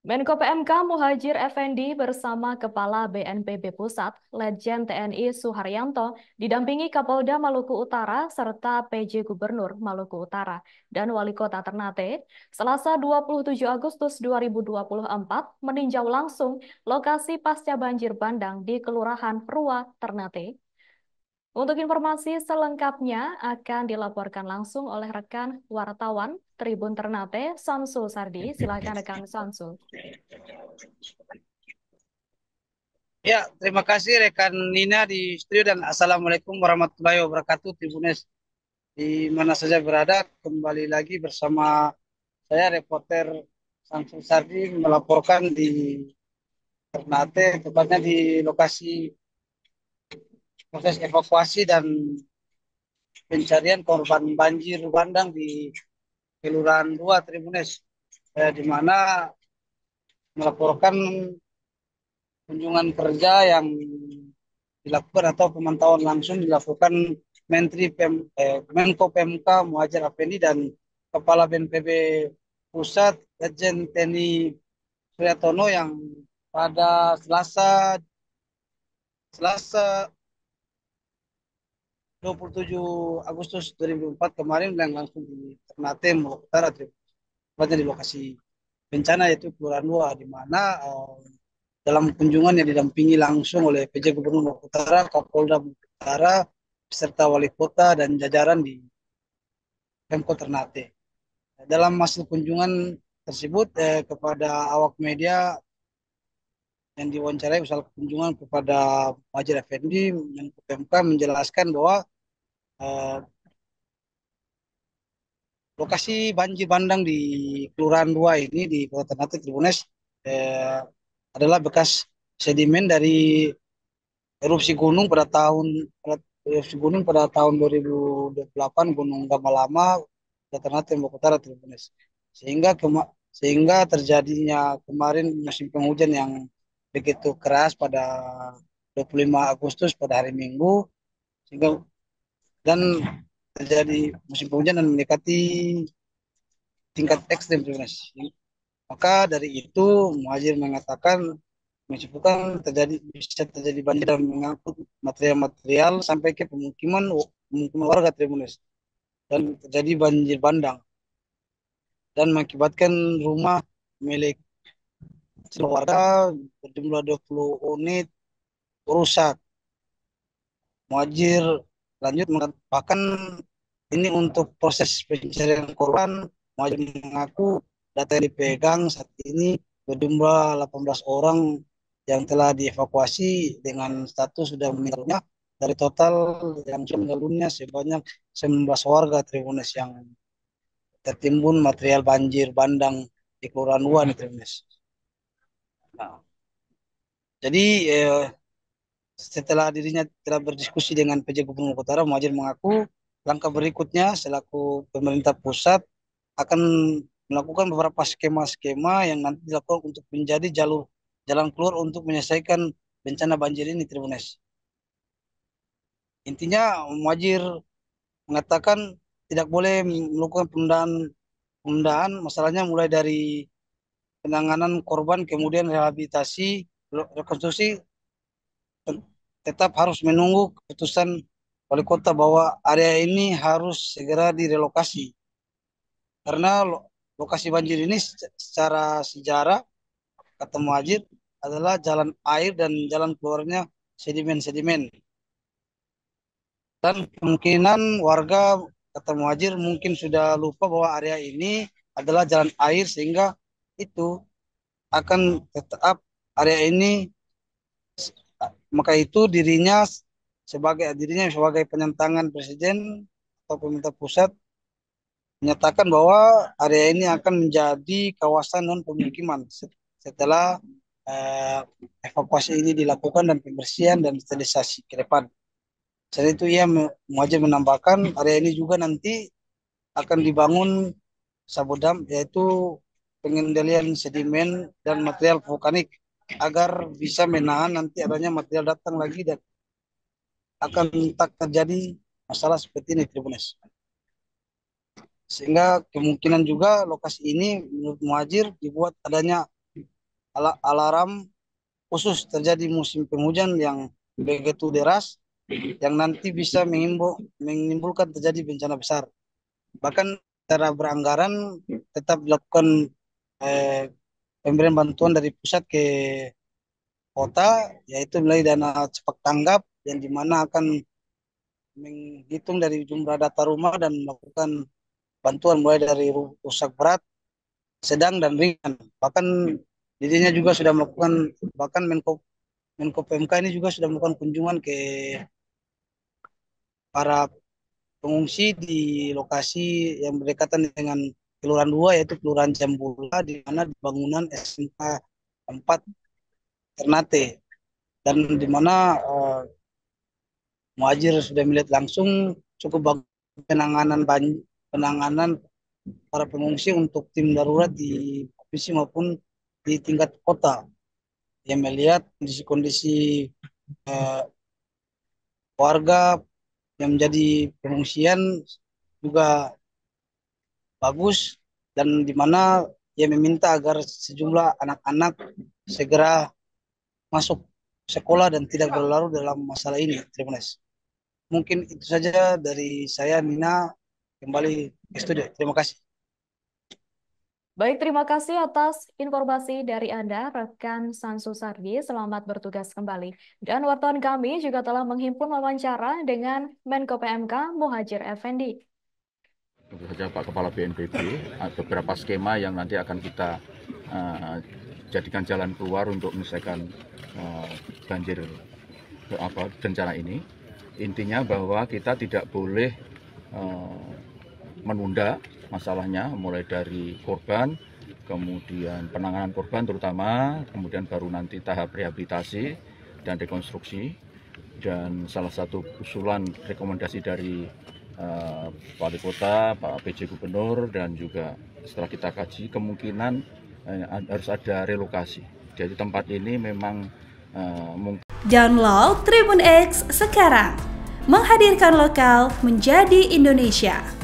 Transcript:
Menko PMK Muhadjir Effendi bersama Kepala BNPB Pusat, Letjen TNI Suharyanto, didampingi Kapolda Maluku Utara serta PJ Gubernur Maluku Utara dan Wali Kota Ternate, Selasa 27 Agustus 2024 meninjau langsung lokasi pasca banjir bandang di Kelurahan Perua, Ternate. Untuk informasi selengkapnya akan dilaporkan langsung oleh rekan wartawan Tribun Ternate, Samsul Sardi. Silakan rekan Samsul. Ya, terima kasih rekan Nina di studio dan Assalamualaikum warahmatullahi wabarakatuh Tribunes di mana saja berada. Kembali lagi bersama saya reporter Samsul Sardi melaporkan di Ternate, tepatnya di lokasi proses evakuasi dan pencarian korban banjir bandang di Kelurahan 2 Tribunes, di mana melaporkan kunjungan kerja yang dilakukan atau pemantauan langsung dilakukan Menko PMK Muhadjir Effendi dan Kepala BNPB Pusat Letjen TNI Suryatono yang pada Selasa 27 Agustus 2004 kemarin yang langsung di Ternate Maluku Utara, tepatnya di lokasi bencana yaitu Kelurahan 2, di mana dalam kunjungan yang didampingi langsung oleh PJ Gubernur Maluku Utara, Kapolda Maluku Utara, beserta Wali Kota dan jajaran di Pemkot Ternate. Dalam hasil kunjungan tersebut kepada awak media yang diwawancarai usaha kunjungan kepada Muhadjir Effendi, Menko PMK menjelaskan bahwa eh, lokasi banjir bandang di Kelurahan 2 ini di Kota Ternate Tribunes eh, adalah bekas sedimen dari erupsi gunung pada tahun 2028 Gunung Gamalama Ternate Lombok Utara Tribunes. Sehingga terjadinya kemarin musim penghujan yang begitu keras pada 25 Agustus pada hari Minggu, sehingga dan terjadi musim penghujan dan mendekati tingkat ekstrim Tribunes. Maka dari itu Muhajir mengatakan meskipun bisa terjadi banjir dan mengangkut material-material sampai ke pemukiman warga Tribunes dan terjadi banjir bandang dan mengakibatkan rumah milik warga berjumlah 20 unit rusak. Muhajir lanjut mengatakan ini untuk proses pencarian korban. Muhajir mengaku data yang dipegang saat ini berjumlah 18 orang yang telah dievakuasi dengan status sudah meninggal dunia. Dari total yang sudah meninggal dunia sebanyak 19 warga Tribunes yang tertimbun material banjir bandang di Kelurahan Luan Tribunes. Nah, jadi setelah dirinya telah berdiskusi dengan PJ Gubernur Utara, Muhajir mengaku langkah berikutnya selaku pemerintah pusat akan melakukan beberapa skema-skema yang nanti dilakukan untuk menjadi jalan keluar untuk menyelesaikan bencana banjir ini Tribunes. Intinya Muhajir mengatakan tidak boleh melakukan penundaan, masalahnya mulai dari penanganan korban kemudian rehabilitasi rekonstruksi tetap harus menunggu keputusan wali kota bahwa area ini harus segera direlokasi karena lokasi banjir ini secara sejarah kata Muhajir adalah jalan air dan jalan keluarnya sedimen-sedimen dan kemungkinan warga kata Muhajir mungkin sudah lupa bahwa area ini adalah jalan air sehingga itu akan tetap area ini, maka itu dirinya sebagai penentangan presiden atau pemerintah pusat menyatakan bahwa area ini akan menjadi kawasan non pemukiman setelah eh, evakuasi ini dilakukan dan pembersihan dan sterilisasi ke depan. Selain itu ia Muhajir menambahkan area ini juga nanti akan dibangun sabodam yaitu pengendalian sedimen dan material vulkanik agar bisa menahan nanti adanya material datang lagi dan akan tak terjadi masalah seperti ini Tribunes. Sehingga kemungkinan juga lokasi ini menurut Muhajir dibuat adanya alarm khusus terjadi musim penghujan yang begitu deras, yang nanti bisa menimbulkan terjadi bencana besar. Bahkan secara beranggaran tetap dilakukan eh, pemberian bantuan dari pusat ke kota, yaitu melalui dana cepat tanggap, yang dimana akan menghitung dari jumlah data rumah dan melakukan bantuan mulai dari rusak berat, sedang dan ringan. Bahkan dirinya juga sudah melakukan, bahkan Menko PMK ini juga sudah melakukan kunjungan ke para pengungsi di lokasi yang berdekatan dengan Kelurahan 2, yaitu Kelurahan Jambula, di mana di bangunan SMK 4 Ternate, dan di mana Muhajir sudah melihat langsung cukup bagus penanganan para pengungsi untuk tim darurat di provinsi maupun di tingkat kota, yang melihat kondisi-kondisi eh, warga yang menjadi pengungsian juga bagus, dan di mana ia meminta agar sejumlah anak-anak segera masuk sekolah dan tidak berlarut dalam masalah ini. Terima kasih. Mungkin itu saja dari saya, Nina, kembali ke studio. Terima kasih. Baik, terima kasih atas informasi dari Anda, rekan Sansu Sardi. Selamat bertugas kembali. Dan wartawan kami juga telah menghimpun wawancara dengan Menko PMK Muhajir Effendi. Tentu saja Pak Kepala BNPB, ada beberapa skema yang nanti akan kita jadikan jalan keluar untuk menyelesaikan banjir bencana ini. Intinya bahwa kita tidak boleh menunda masalahnya, mulai dari korban, kemudian penanganan korban terutama, kemudian baru nanti tahap rehabilitasi dan rekonstruksi. Dan salah satu usulan rekomendasi dari Wali Kota, Pak PJ Gubernur, dan juga setelah kita kaji kemungkinan harus ada relokasi. Jadi tempat ini memang mungkin. Download Tribun X sekarang, menghadirkan lokal menjadi Indonesia.